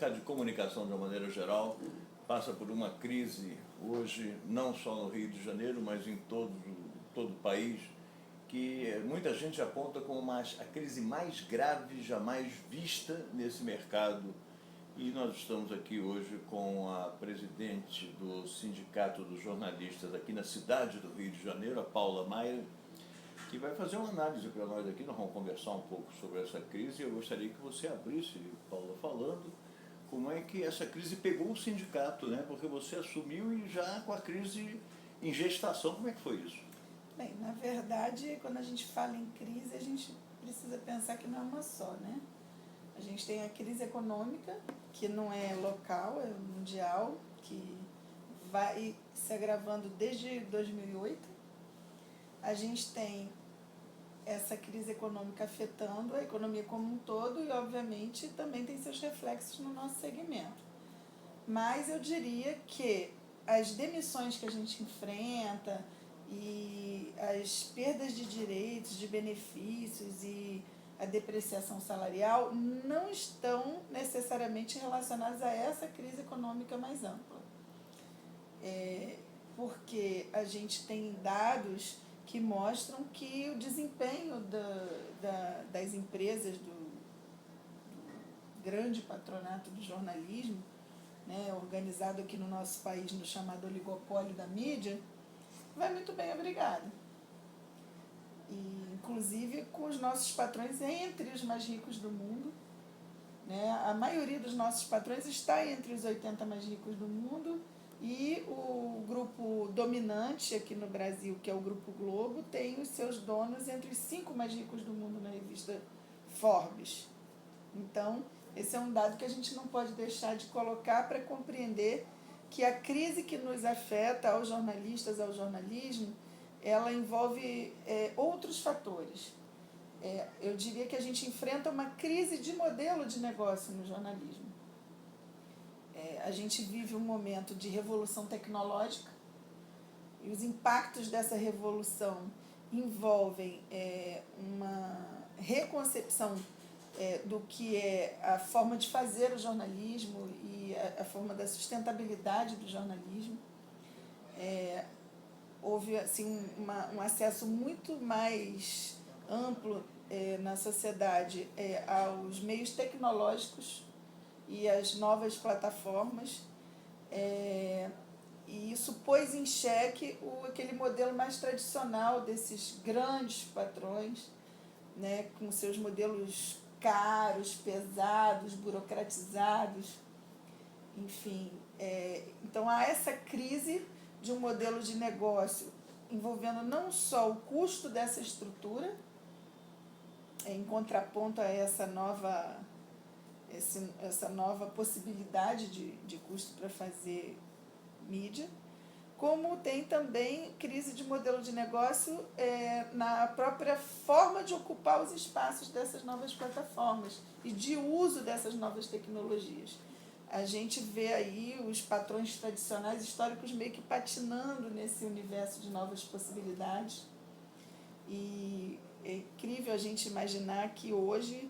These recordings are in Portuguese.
mercado de comunicação, de uma maneira geral, passa por uma crise hoje, não só no Rio de Janeiro, mas em todo o país, que muita gente aponta como a crise mais grave jamais vista nesse mercado. E nós estamos aqui hoje com a presidente do Sindicato dos Jornalistas aqui na cidade do Rio de Janeiro, a Paula Maia, que vai fazer uma análise para nós aqui. Nós vamos conversar um pouco sobre essa crise. Eu gostaria que você abrisse, Paula, falando como é que essa crise pegou o sindicato, né? Porque você assumiu e já com a crise em gestação. Como é que foi isso? Bem, na verdade, quando a gente fala em crise, a gente precisa pensar que não é uma só, né? A gente tem a crise econômica, que não é local, é mundial, que vai se agravando desde 2008. A gente tem essa crise econômica afetando a economia como um todo e, obviamente, também tem seus reflexos no nosso segmento. Mas eu diria que as demissões que a gente enfrenta e as perdas de direitos, de benefícios e a depreciação salarial não estão necessariamente relacionadas a essa crise econômica mais ampla. Porque a gente tem dados que mostram que o desempenho das empresas do grande patronato do jornalismo, né, organizado aqui no nosso país no chamado oligopólio da mídia, vai muito bem, obrigada. E, inclusive com os nossos patrões entre os mais ricos do mundo, né? A maioria dos nossos patrões está entre os 80 mais ricos do mundo, e o grupo dominante aqui no Brasil, que é o Grupo Globo, tem os seus donos entre os 5 mais ricos do mundo na revista Forbes. Então, esse é um dado que a gente não pode deixar de colocar para compreender que a crise que nos afeta aos jornalistas, ao jornalismo, ela envolve outros fatores. Eu diria que a gente enfrenta uma crise de modelo de negócio no jornalismo. A gente vive um momento de revolução tecnológica e os impactos dessa revolução envolvem uma reconcepção do que é a forma de fazer o jornalismo e a forma da sustentabilidade do jornalismo. Houve assim, um acesso muito mais amplo na sociedade aos meios tecnológicos e às novas plataformas, e isso pôs em xeque aquele modelo mais tradicional desses grandes patrões, né, com seus modelos caros, pesados, burocratizados, enfim. Então há essa crise de um modelo de negócio envolvendo não só o custo dessa estrutura, em contraponto a essa nova possibilidade de custo para fazer mídia, como tem também crise de modelo de negócio na própria forma de ocupar os espaços dessas novas plataformas e de uso dessas novas tecnologias. A gente vê aí os patrões tradicionais históricos meio que patinando nesse universo de novas possibilidades. E é incrível a gente imaginar que hoje,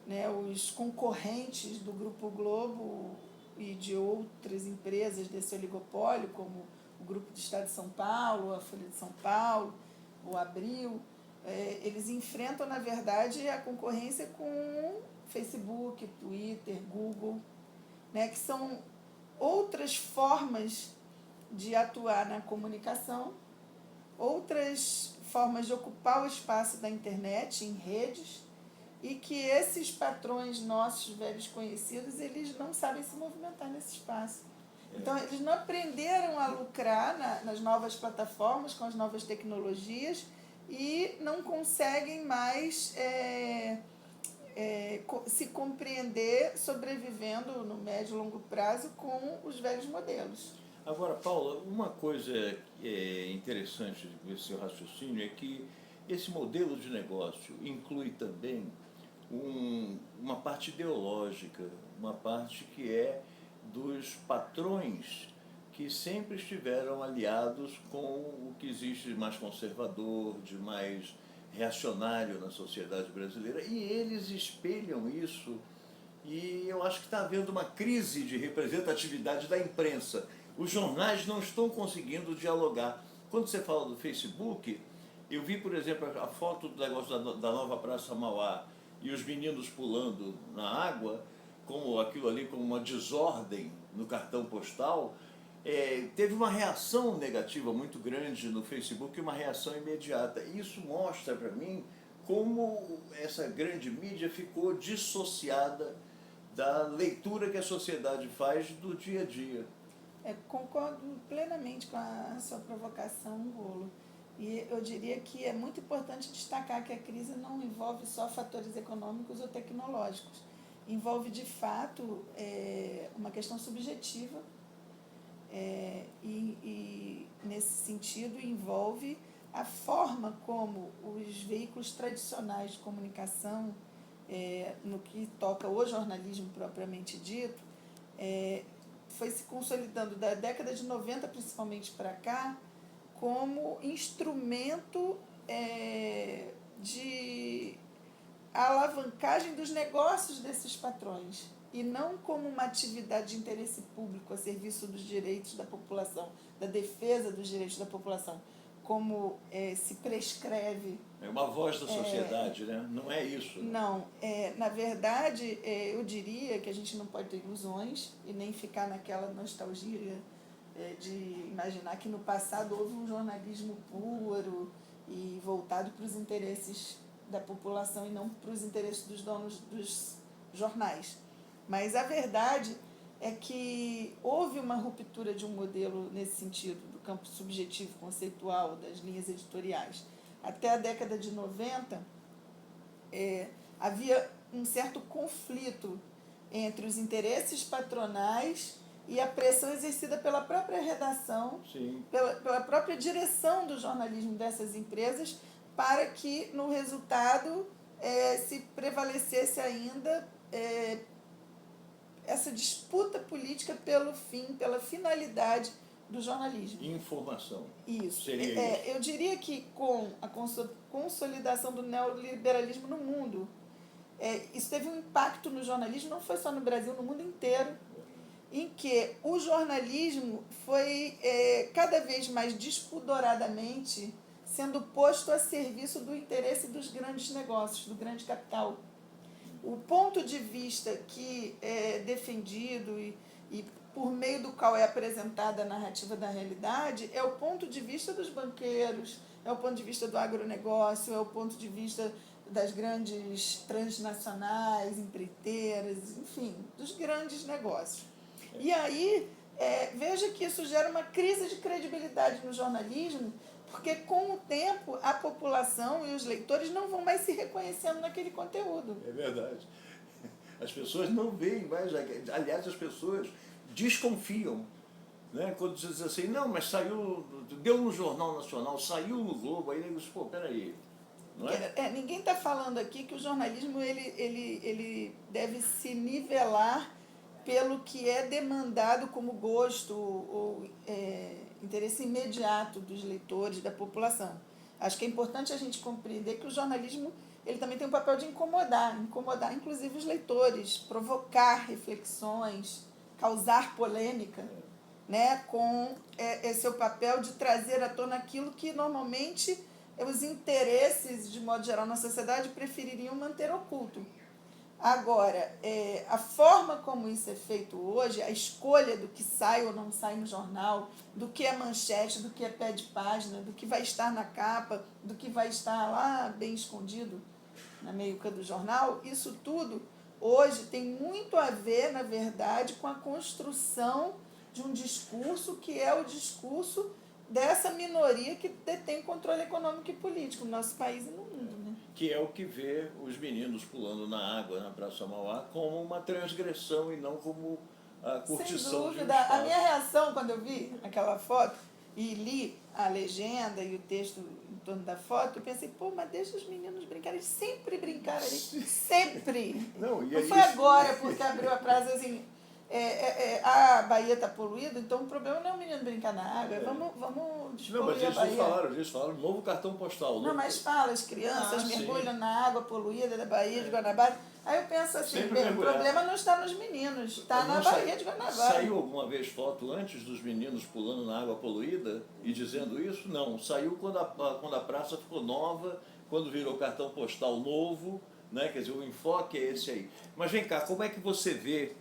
né, os concorrentes do Grupo Globo e de outras empresas desse oligopólio, como o Grupo do Estado de São Paulo, a Folha de São Paulo, o Abril, eles enfrentam, na verdade, a concorrência com Facebook, Twitter, Google, né, que são outras formas de atuar na comunicação, outras formas de ocupar o espaço da internet, em redes, e que esses patrões nossos, velhos conhecidos, eles não sabem se movimentar nesse espaço. Então, eles não aprenderam a lucrar nas novas plataformas, com as novas tecnologias, e não conseguem mais se compreender sobrevivendo no médio e longo prazo com os velhos modelos. Agora, Paula, uma coisa interessante desse seu raciocínio é que esse modelo de negócio inclui também uma parte ideológica, uma parte que é dos patrões que sempre estiveram aliados com o que existe de mais conservador, de mais reacionário na sociedade brasileira, e eles espelham isso E eu acho que está havendo uma crise de representatividade da imprensa. Os jornais não estão conseguindo dialogar. Quando você fala do Facebook, eu vi, por exemplo, a foto do negócio da nova Praça Mauá e os meninos pulando na água, como aquilo ali como uma desordem no cartão postal. Teve uma reação negativa muito grande no Facebook, uma reação imediata. Isso mostra para mim como essa grande mídia ficou dissociada da leitura que a sociedade faz do dia a dia. Concordo plenamente com a sua provocação, Rolo. E eu diria que é muito importante destacar que a crise não envolve só fatores econômicos ou tecnológicos. Envolve, de fato, uma questão subjetiva e, nesse sentido, envolve a forma como os veículos tradicionais de comunicação, no que toca o jornalismo propriamente dito, foi se consolidando da década de 90 principalmente para cá como instrumento de alavancagem dos negócios desses patrões e não como uma atividade de interesse público a serviço dos direitos da população, da defesa dos direitos da população, como se prescreve. É uma voz da sociedade, né? Não é isso. Né? Não. Na verdade, eu diria que a gente não pode ter ilusões e nem ficar naquela nostalgia de imaginar que no passado houve um jornalismo puro e voltado para os interesses da população e não para os interesses dos donos dos jornais. Mas a verdade é que houve uma ruptura de um modelo nesse sentido, do campo subjetivo, conceitual, das linhas editoriais. Até a década de 90, havia um certo conflito entre os interesses patronais e a pressão exercida pela própria redação, pela própria direção do jornalismo dessas empresas, para que, no resultado, se prevalecesse ainda essa disputa política pelo fim, pela finalidade do jornalismo. Informação. Isso. Seria isso. Eu diria que com a consolidação do neoliberalismo no mundo, isso teve um impacto no jornalismo, não foi só no Brasil, no mundo inteiro, em que o jornalismo foi cada vez mais despudoradamente sendo posto a serviço do interesse dos grandes negócios, do grande capital. O ponto de vista que é defendido e por meio do qual é apresentada a narrativa da realidade é o ponto de vista dos banqueiros, é o ponto de vista do agronegócio, é o ponto de vista das grandes transnacionais, empreiteiras, enfim, dos grandes negócios. E aí, veja que isso gera uma crise de credibilidade no jornalismo, porque com o tempo a população e os leitores não vão mais se reconhecendo naquele conteúdo. É verdade. As pessoas não veem mais, aliás, as pessoas desconfiam, né? Quando diz assim, não, mas saiu, deu no Jornal Nacional, saiu no Globo, aí eles, pô, peraí. Não é? Ninguém está falando aqui que o jornalismo ele deve se nivelar pelo que é demandado como gosto ou interesse imediato dos leitores, da população. Acho que é importante a gente compreender que o jornalismo ele também tem um papel de incomodar inclusive os leitores, provocar reflexões, causar polêmica, né, com seu papel de trazer à tona aquilo que normalmente os interesses, de modo geral, na sociedade prefeririam manter oculto. Agora, a forma como isso é feito hoje, a escolha do que sai ou não sai no jornal, do que é manchete, do que é pé de página, do que vai estar na capa, do que vai estar lá bem escondido na meiuca do jornal, isso tudo hoje tem muito a ver, na verdade, com a construção de um discurso que é o discurso dessa minoria que detém controle econômico e político no nosso país e no mundo. Né? Que é o que vê os meninos pulando na água na Praça Mauá como uma transgressão e não como a curtição. Sem dúvida. A minha reação quando eu vi aquela foto e li a legenda e o texto em torno da foto, eu pensei, pô, mas deixa os meninos brincarem. Eles sempre brincaram ali. Sempre. Não foi agora porque abriu a praça assim. a Bahia está poluída, então o problema não é o menino brincar na água, vamos Não, despoluir mas a Bahia. eles falaram novo cartão postal. Não, mas fala, as crianças mergulham Sim. na água poluída da Baía de Guanabara. Aí eu penso assim, Sempre bem, o mergulhar. problema não está nos meninos, está na Baía de Guanabara. Saiu alguma vez foto antes dos meninos pulando na água poluída e dizendo isso? Não, saiu quando a praça ficou nova, quando virou cartão postal novo, né? Quer dizer, o enfoque é esse aí. Mas vem cá, como é que você vê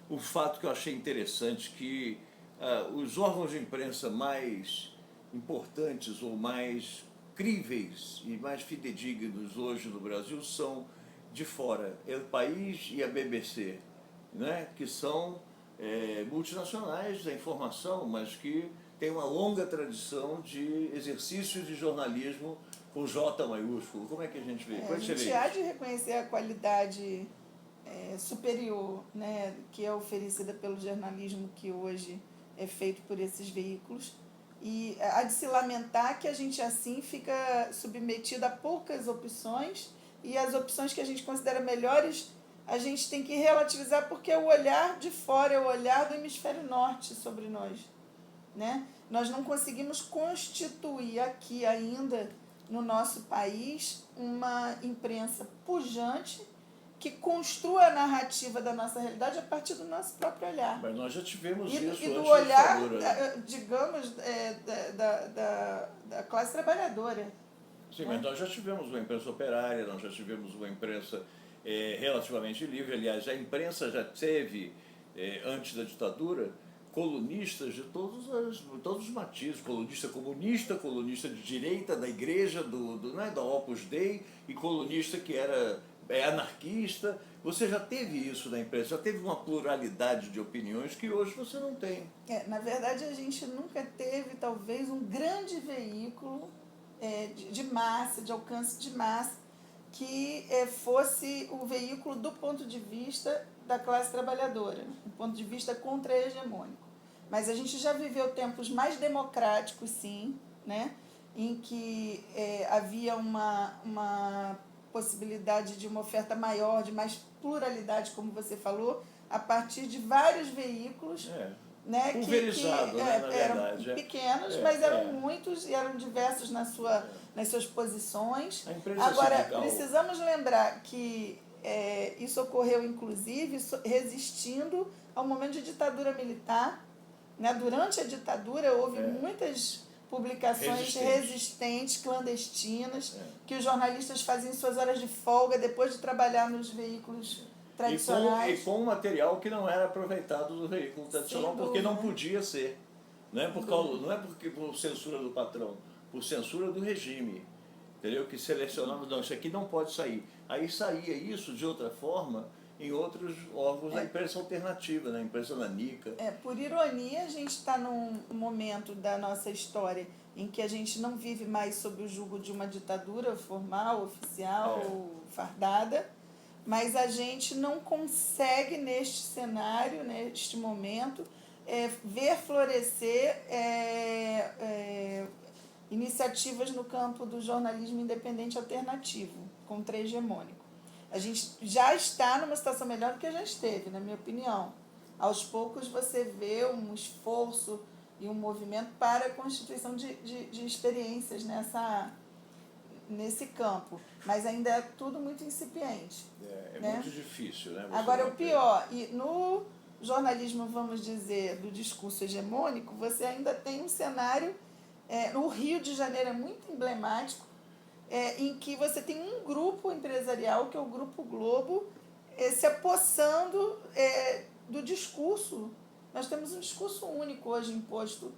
o fato que eu achei interessante, que os órgãos de imprensa mais importantes ou mais críveis e mais fidedignos hoje no Brasil são de fora, El País e a BBC, né? Que são multinacionais da informação, mas que têm uma longa tradição de exercício de jornalismo com J maiúsculo. Como é que a gente vê? A gente há de reconhecer a qualidade superior, né, que é oferecida pelo jornalismo que hoje é feito por esses veículos, e há de se lamentar que a gente assim fica submetido a poucas opções, e as opções que a gente considera melhores a gente tem que relativizar porque é o olhar de fora, é o olhar do hemisfério norte sobre nós, né? Nós não conseguimos constituir aqui ainda no nosso país uma imprensa pujante que construa a narrativa da nossa realidade a partir do nosso próprio olhar. Mas nós já tivemos isso E do antes olhar, da ditadura. digamos, da classe trabalhadora. Sim, mas nós já tivemos uma imprensa operária, nós já tivemos uma imprensa relativamente livre. Aliás, a imprensa já teve, antes da ditadura, colunistas de todos os matizes, colunista comunista, colunista de direita, da igreja, da Opus Dei, e colunista que era anarquista. Você já teve isso na imprensa, já teve uma pluralidade de opiniões que hoje você não tem. Na verdade, a gente nunca teve, talvez, um grande veículo de massa, de alcance de massa, que fosse o veículo do ponto de vista da classe trabalhadora, do ponto de vista contra-hegemônico. Mas a gente já viveu tempos mais democráticos, sim, né? Em que havia uma possibilidade de uma oferta maior, de mais pluralidade, como você falou, a partir de vários veículos, né, pulverizado, né, na verdade. Eram pequenos, mas eram muitos e eram diversos nas suas posições. Agora, precisamos lembrar que isso ocorreu, inclusive, resistindo ao momento de ditadura militar, né? Durante a ditadura houve muitas publicações resistentes, clandestinas, que os jornalistas faziam em suas horas de folga, depois de trabalhar nos veículos tradicionais. E com material que não era aproveitado do veículo tradicional, porque não podia ser. Não é porque por censura do patrão, por censura do regime. Entendeu? Que selecionava, não, isso aqui não pode sair. Aí saía isso de outra forma em outros órgãos da imprensa alternativa, na imprensa nanica. Por ironia, a gente está num momento da nossa história em que a gente não vive mais sob o jugo de uma ditadura formal, oficial, fardada, mas a gente não consegue, neste cenário, neste momento, ver florescer iniciativas no campo do jornalismo independente alternativo, contra-hegemônico. A gente já está numa situação melhor do que já esteve, na minha opinião. Aos poucos você vê um esforço e um movimento para a constituição de experiências nesse campo, mas ainda é tudo muito incipiente. Né? Muito difícil, né? Agora, o pior, e no jornalismo, vamos dizer, do discurso hegemônico, você ainda tem um cenário, no Rio de Janeiro é muito emblemático, em que você tem um grupo empresarial, que é o Grupo Globo, se apossando do discurso. Nós temos um discurso único hoje imposto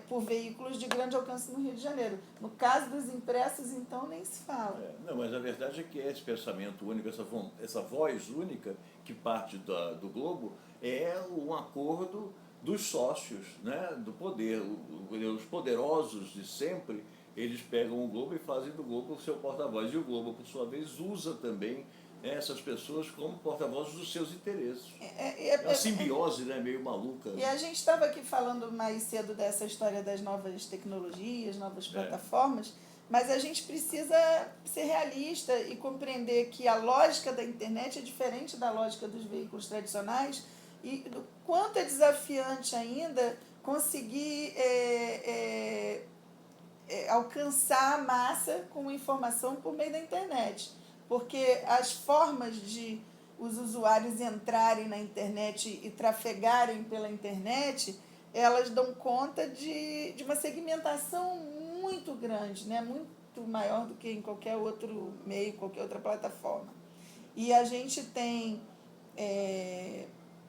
por veículos de grande alcance no Rio de Janeiro. No caso dos impressos, então, nem se fala. Não, mas a verdade é que esse pensamento único, essa voz única que parte do Globo, é um acordo dos sócios, né, do poder. Os poderosos de sempre, eles pegam o Globo e fazem do Globo o seu porta-voz. E o Globo, por sua vez, usa também essas pessoas como porta-vozes dos seus interesses. É uma simbiose, né, meio maluca. E a gente estava aqui falando mais cedo dessa história das novas tecnologias, novas plataformas, Mas a gente precisa ser realista e compreender que a lógica da internet é diferente da lógica dos veículos tradicionais e o quanto é desafiante ainda conseguir alcançar a massa com informação por meio da internet. Porque as formas de os usuários entrarem na internet e trafegarem pela internet, elas dão conta de uma segmentação muito grande, né? Muito maior do que em qualquer outro meio, qualquer outra plataforma. E a gente tem,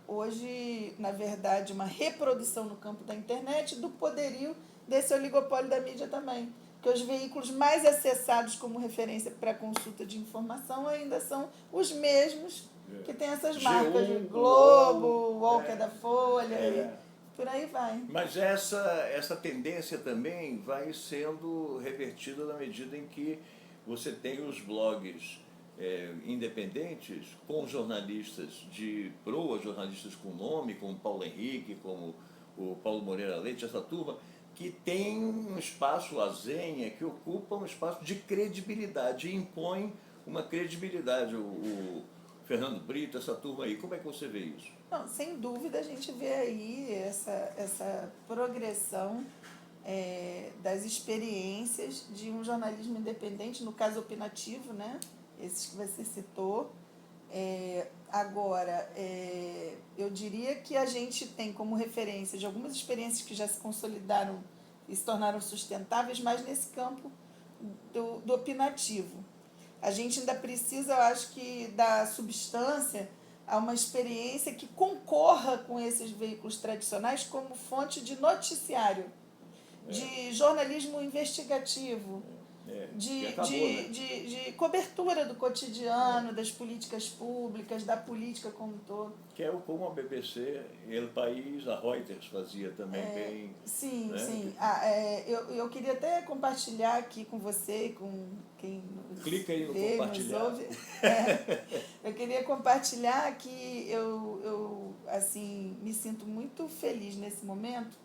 hoje, na verdade, uma reprodução no campo da internet do poderio desse oligopólio da mídia também. Porque os veículos mais acessados como referência para consulta de informação ainda são os mesmos que têm essas marcas de Globo, o UOL, que é da Folha, e por aí vai. Mas essa tendência também vai sendo revertida na medida em que você tem os blogs independentes com jornalistas de proa, jornalistas com nome, como Paulo Henrique, como o Paulo Moreira Leite, essa turma, que tem um espaço, a Zenha, que ocupa um espaço de credibilidade e impõe uma credibilidade. O Fernando Brito, essa turma aí, como é que você vê isso? Não, sem dúvida a gente vê aí essa progressão das experiências de um jornalismo independente, no caso opinativo, né? Esses que você citou. Agora, eu diria que a gente tem como referência de algumas experiências que já se consolidaram e se tornaram sustentáveis, mas nesse campo do opinativo. A gente ainda precisa, eu acho que, dar substância a uma experiência que concorra com esses veículos tradicionais como fonte de noticiário, de jornalismo investigativo, de cobertura do cotidiano, das políticas públicas, da política como um todo. Que é como a BBC, El País, a Reuters fazia também bem. Sim, né? sim. Eu queria até compartilhar aqui com você e com quem nos Clica aí no vê, compartilhar. nos ouve. Eu queria compartilhar que eu assim, me sinto muito feliz nesse momento,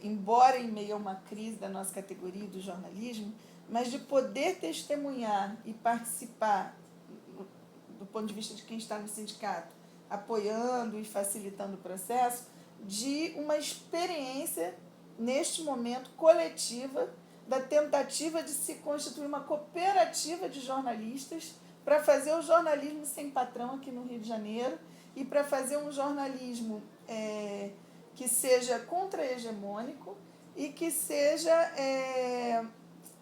embora em meio a uma crise da nossa categoria do jornalismo, mas de poder testemunhar e participar, do ponto de vista de quem está no sindicato, apoiando e facilitando o processo, de uma experiência, neste momento, coletiva, da tentativa de se constituir uma cooperativa de jornalistas para fazer o jornalismo sem patrão aqui no Rio de Janeiro e para fazer um jornalismo que seja contra-hegemônico e que seja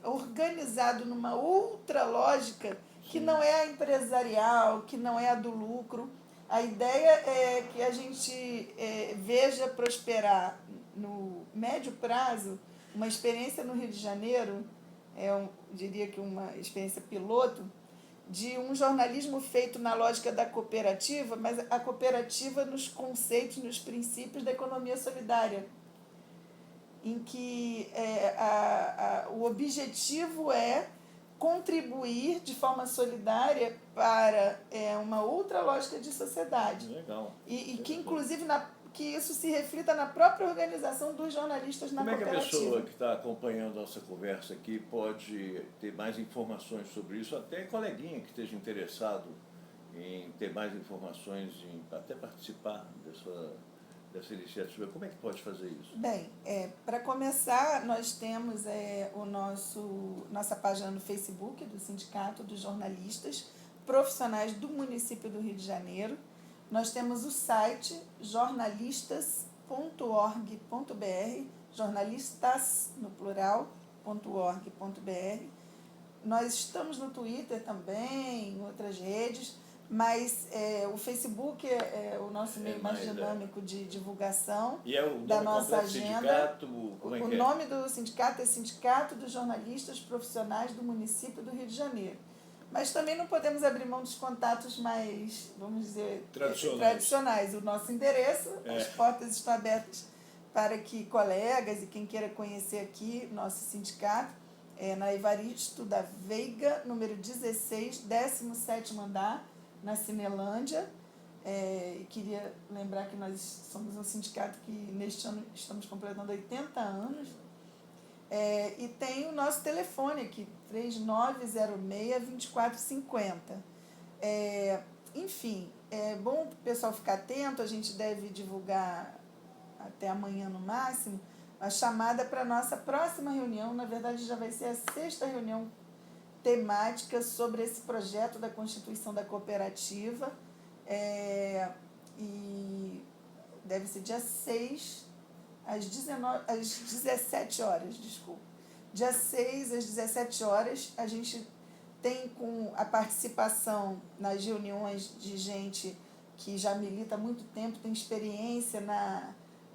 organizado numa outra lógica que não é a empresarial, que não é a do lucro. A ideia é que a gente veja prosperar no médio prazo uma experiência no Rio de Janeiro, eu diria que uma experiência piloto, de um jornalismo feito na lógica da cooperativa, mas a cooperativa nos conceitos, nos princípios da economia solidária, em que o objetivo é contribuir de forma solidária para uma outra lógica de sociedade. Legal. E que, inclusive, que isso se reflita na própria organização dos jornalistas na cooperativa. Como é que a pessoa que está acompanhando a nossa conversa aqui pode ter mais informações sobre isso? Até coleguinha que esteja interessado em ter mais informações, em até participar dessa iniciativa. Como é que pode fazer isso? Bem, para começar, nós temos nossa página no Facebook do Sindicato dos Jornalistas Profissionais do município do Rio de Janeiro. Nós temos o site jornalistas.org.br, jornalistas no plural, .org.br. Nós estamos no Twitter também, em outras redes, mas o Facebook é o nosso meio mais dinâmico de divulgação da nossa agenda. O nome do sindicato é Sindicato dos Jornalistas Profissionais do município do Rio de Janeiro. Mas também não podemos abrir mão dos contatos mais, vamos dizer, tradicionais. O nosso endereço, as portas estão abertas para que colegas e quem queira conhecer aqui nosso sindicato, na Evaristo da Veiga, número 16, 17º andar, na Cinelândia. E queria lembrar que nós somos um sindicato que neste ano estamos completando 80 anos. E tem o nosso telefone aqui, 3906-2450. Enfim, é bom o pessoal ficar atento, a gente deve divulgar até amanhã no máximo, a chamada para a nossa próxima reunião. Na verdade, já vai ser a 6ª reunião temática sobre esse projeto da Constituição da Cooperativa. E deve ser dia 6, às 17 horas, desculpa. Dia 6, às 17 horas, a gente tem com a participação nas reuniões de gente que já milita há muito tempo, tem experiência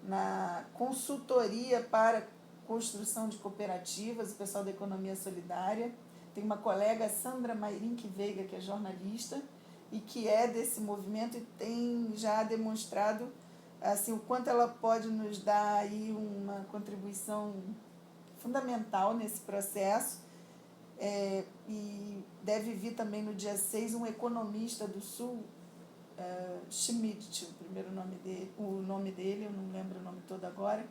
na consultoria para construção de cooperativas, o pessoal da Economia Solidária. Tem uma colega, Sandra Mairink Veiga, que é jornalista e que é desse movimento e tem já demonstrado assim, o quanto ela pode nos dar aí uma contribuição fundamental nesse processo. E deve vir também no dia 6 um economista do Sul, Schmidt, o nome dele, eu não lembro o nome todo agora,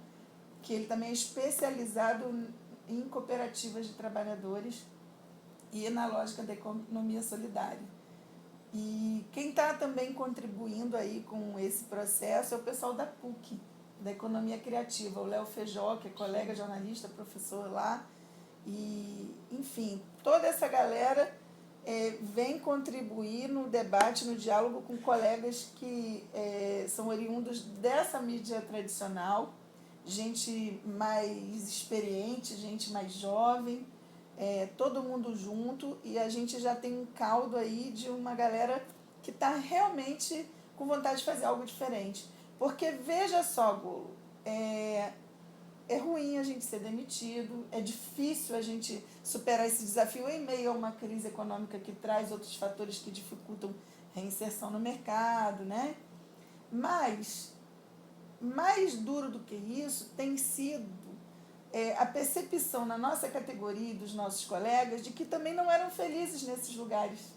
que ele também é especializado em cooperativas de trabalhadores e na lógica da economia solidária. E quem está também contribuindo aí com esse processo é o pessoal da PUC, da Economia Criativa, o Léo Feijó, que é colega jornalista, professor lá. E, enfim, toda essa galera vem contribuir no debate, no diálogo com colegas que são oriundos dessa mídia tradicional, gente mais experiente, gente mais jovem, todo mundo junto, e a gente já tem um caldo aí de uma galera que está realmente com vontade de fazer algo diferente. Porque, veja só, Golo, é ruim a gente ser demitido, é difícil a gente superar esse desafio em meio a uma crise econômica que traz outros fatores que dificultam a reinserção no mercado, né? Mas, mais duro do que isso, tem sido a percepção na nossa categoria e dos nossos colegas de que também não eram felizes nesses lugares.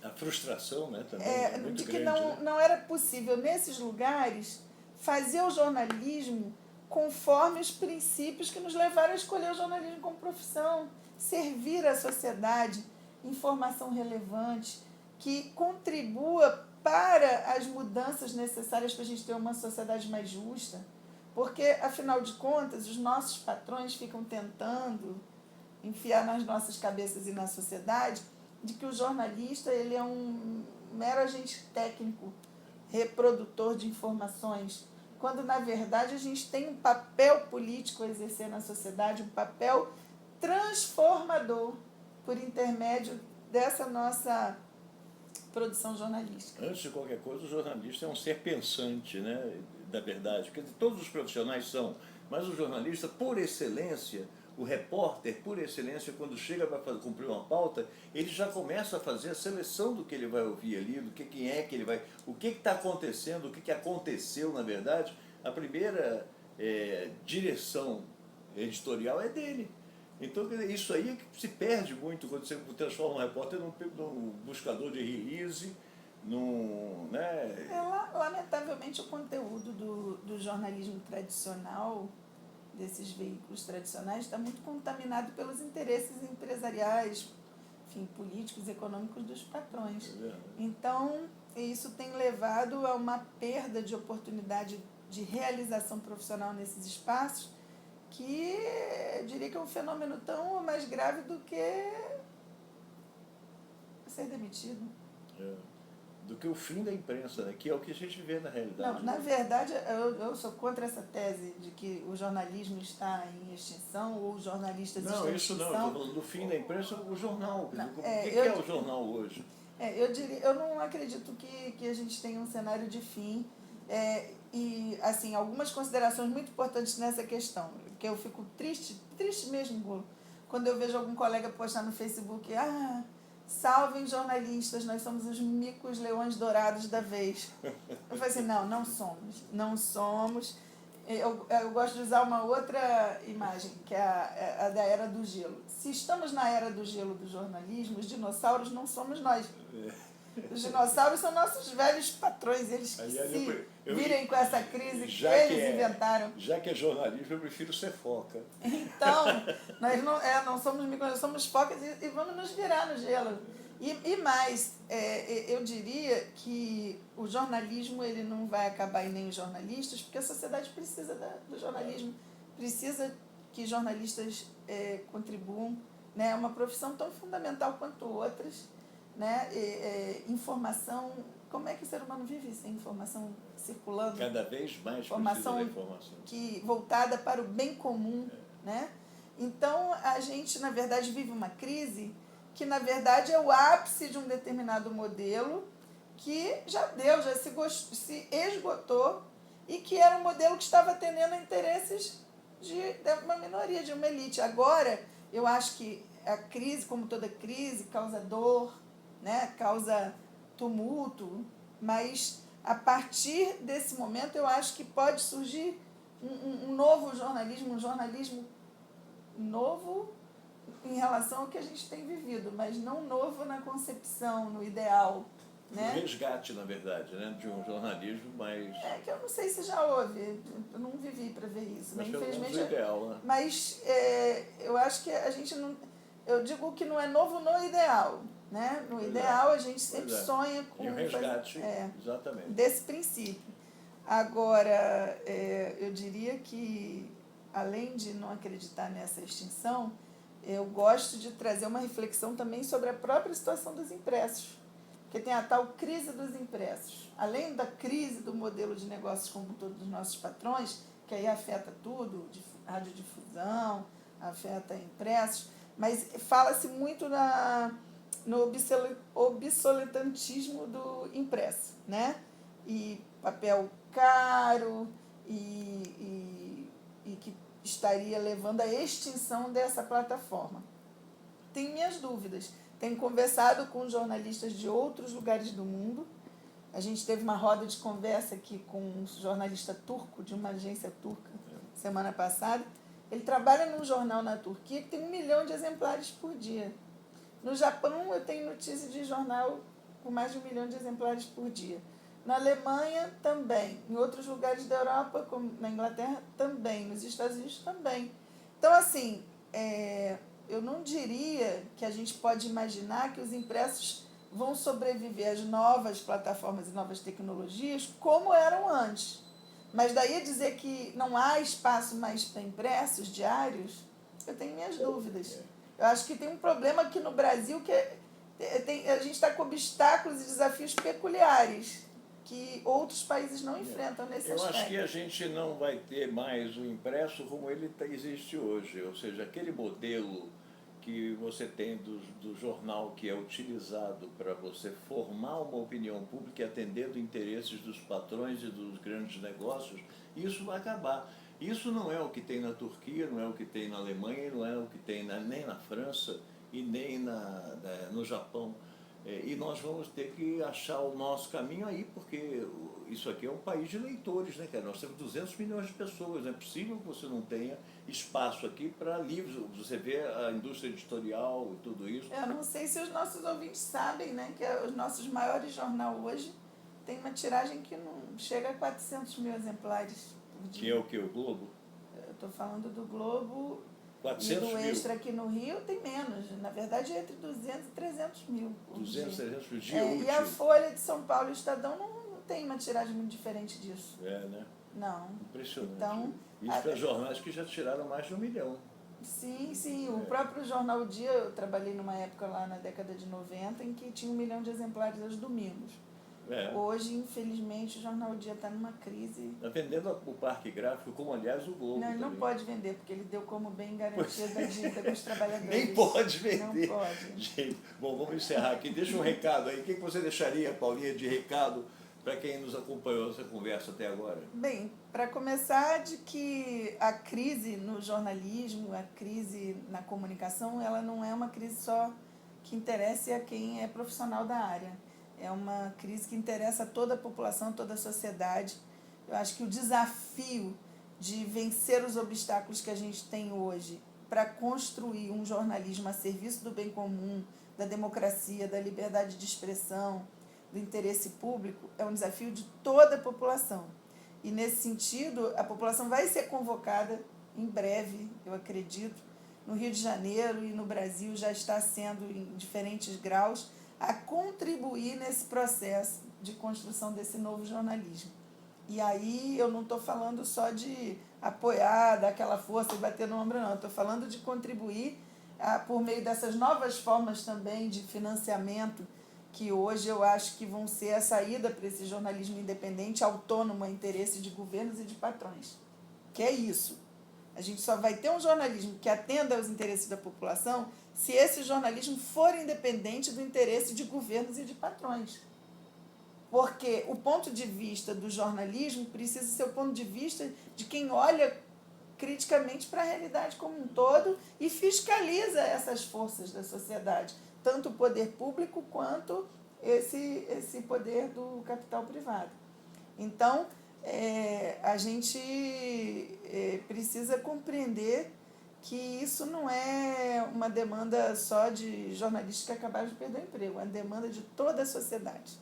A frustração, né, também é muito de que grande, não era possível, nesses lugares, fazer o jornalismo conforme os princípios que nos levaram a escolher o jornalismo como profissão, servir à sociedade, informação relevante, que contribua para as mudanças necessárias para a gente ter uma sociedade mais justa. Porque, afinal de contas, os nossos patrões ficam tentando enfiar nas nossas cabeças e na sociedade de que o jornalista ele é um mero agente técnico, reprodutor de informações, quando, na verdade, a gente tem um papel político a exercer na sociedade, um papel transformador por intermédio dessa nossa produção jornalística. Antes de qualquer coisa, o jornalista é um ser pensante, né, da verdade. Quer dizer, todos os profissionais são, mas o jornalista, por excelência, o repórter, por excelência, quando chega para cumprir uma pauta, ele já começa a fazer a seleção do que ele vai ouvir ali, do que quem é que ele vai... O que está acontecendo, o que aconteceu, na verdade. A primeira direção editorial é dele. Então, isso aí é que se perde muito quando você transforma um repórter num buscador de release, né? Lamentavelmente, o conteúdo do jornalismo tradicional, desses veículos tradicionais, está muito contaminado pelos interesses empresariais, enfim, políticos, econômicos dos patrões. Então, isso tem levado a uma perda de oportunidade de realização profissional nesses espaços, que eu diria que é um fenômeno tão mais grave do que ser demitido. Do que o fim da imprensa, né? Que é o que a gente vê na realidade. Não, na verdade, eu sou contra essa tese de que o jornalismo está em extinção ou os jornalistas estão em extinção. Não, isso não. Estou falando do fim da imprensa, o jornal. Não, o que é o jornal hoje? Eu não acredito que a gente tenha um cenário de fim. E, assim, algumas considerações muito importantes nessa questão, que eu fico triste mesmo, quando eu vejo algum colega postar no Facebook, salvem jornalistas, nós somos os micos leões dourados da vez. Eu falei assim, não somos. Eu gosto de usar uma outra imagem, que é a da Era do Gelo. Se estamos na Era do Gelo do jornalismo, os dinossauros não somos nós. Os dinossauros são nossos velhos patrões, eles que Aliás, se eu- virem com essa crise que já que eles inventaram. Já que é jornalismo, eu prefiro ser foca. Então, nós não somos micro, nós somos focas e vamos nos virar no gelo. E mais, eu diria que o jornalismo ele não vai acabar em nem os jornalistas, porque a sociedade precisa do jornalismo, precisa que jornalistas contribuam, né? É uma profissão tão fundamental quanto outras, né? Informação, como é que o ser humano vive sem informação circulando? Cada vez mais Informação, precisa da informação. voltada para o bem comum, né? Então, a gente, na verdade, vive uma crise que, na verdade, é o ápice de um determinado modelo que já se esgotou e que era um modelo que estava atendendo a interesses de uma minoria, de uma elite. Agora, eu acho que a crise, como toda crise, causa dor, né? Causa tumulto, mas a partir desse momento eu acho que pode surgir um novo jornalismo, um jornalismo novo em relação ao que a gente tem vivido, mas não novo na concepção, no ideal. Né? Um resgate, na verdade, né? De um jornalismo mais... Que eu não sei se já houve, eu não vivi para ver isso. Mas né? Infelizmente, o ideal, né? Mas eu acho que a gente não... Eu digo que não é novo no ideal. Né? No ideal, a gente sempre sonha com... E o resgate, exatamente. Desse princípio. Agora, eu diria que, além de não acreditar nessa extinção, eu gosto de trazer uma reflexão também sobre a própria situação dos impressos. Porque tem a tal crise dos impressos. Além da crise do modelo de negócios como todos os nossos patrões, que aí afeta tudo, de radiodifusão, afeta impressos, mas fala-se muito no obsoletantismo do impresso, né? E papel caro e que estaria levando à extinção dessa plataforma. Tenho minhas dúvidas. Tenho conversado com jornalistas de outros lugares do mundo. A gente teve uma roda de conversa aqui com um jornalista turco, de uma agência turca, semana passada. Ele trabalha num jornal na Turquia que tem 1 milhão de exemplares por dia. No Japão, eu tenho notícia de jornal com mais de 1 milhão de exemplares por dia. Na Alemanha, também. Em outros lugares da Europa, como na Inglaterra, também. Nos Estados Unidos, também. Então, assim, eu não diria que a gente pode imaginar que os impressos vão sobreviver às novas plataformas e novas tecnologias como eram antes. Mas daí a dizer que não há espaço mais para impressos diários, eu tenho minhas dúvidas. Eu acho que tem um problema aqui no Brasil que a gente está com obstáculos e desafios peculiares que outros países não enfrentam nesse aspecto. Eu acho que a gente não vai ter mais o impresso como ele existe hoje, ou seja, aquele modelo que você tem do jornal que é utilizado para você formar uma opinião pública e atendendo interesses dos patrões e dos grandes negócios, isso vai acabar. Isso não é o que tem na Turquia, não é o que tem na Alemanha, não é o que tem nem na França e nem no Japão. E nós vamos ter que achar o nosso caminho aí, porque isso aqui é um país de leitores, né, cara? Nós temos 200 milhões de pessoas, não é possível que você não tenha espaço aqui para livros. Você vê a indústria editorial e tudo isso. Eu não sei se os nossos ouvintes sabem, né, que os nossos maiores jornais hoje tem uma tiragem que não chega a 400 mil exemplares por dia. Que é o que? O Globo? Eu estou falando do Globo. 400 e do mil. Extra aqui no Rio tem menos. Na verdade, é entre 200 e 300 mil por 200, dia. 300 por dia. E a Folha de São Paulo e o Estadão não tem uma tiragem muito diferente disso. Né? Não. Impressionante. Então, isso para jornais que já tiraram mais de 1 milhão. Sim. O próprio Jornal O Dia, eu trabalhei numa época lá na década de 90 em que tinha 1 milhão de exemplares aos domingos. Hoje, infelizmente, o Jornal O Dia está numa crise. Está vendendo o parque gráfico, como aliás o Globo. Não, ele não pode vender, porque ele deu como bem garantia da dívida com os trabalhadores. Nem pode vender. Não pode. Gente, bom, vamos encerrar aqui. Deixa um recado aí. O que você deixaria, Paulinha, de recado para quem nos acompanhou nessa conversa até agora? Bem, para começar, de que a crise no jornalismo, a crise na comunicação, ela não é uma crise só que interesse a quem é profissional da área. É uma crise que interessa a toda a população, toda a sociedade. Eu acho que o desafio de vencer os obstáculos que a gente tem hoje para construir um jornalismo a serviço do bem comum, da democracia, da liberdade de expressão, do interesse público é um desafio de toda a população. E, nesse sentido, a população vai ser convocada em breve, eu acredito, no Rio de Janeiro e no Brasil já está sendo em diferentes graus, a contribuir nesse processo de construção desse novo jornalismo. E aí eu não estou falando só de apoiar, dar aquela força e bater no ombro, não. Estou falando de contribuir por meio dessas novas formas também de financiamento, que hoje eu acho que vão ser a saída para esse jornalismo independente, autônomo a interesse de governos e de patrões. Que é isso. A gente só vai ter um jornalismo que atenda aos interesses da população se esse jornalismo for independente do interesse de governos e de patrões. Porque o ponto de vista do jornalismo precisa ser o ponto de vista de quem olha criticamente para a realidade como um todo e fiscaliza essas forças da sociedade, tanto o poder público quanto esse poder do capital privado. Então, a gente precisa compreender que isso não é uma demanda só de jornalistas que acabaram de perder o emprego, é uma demanda de toda a sociedade.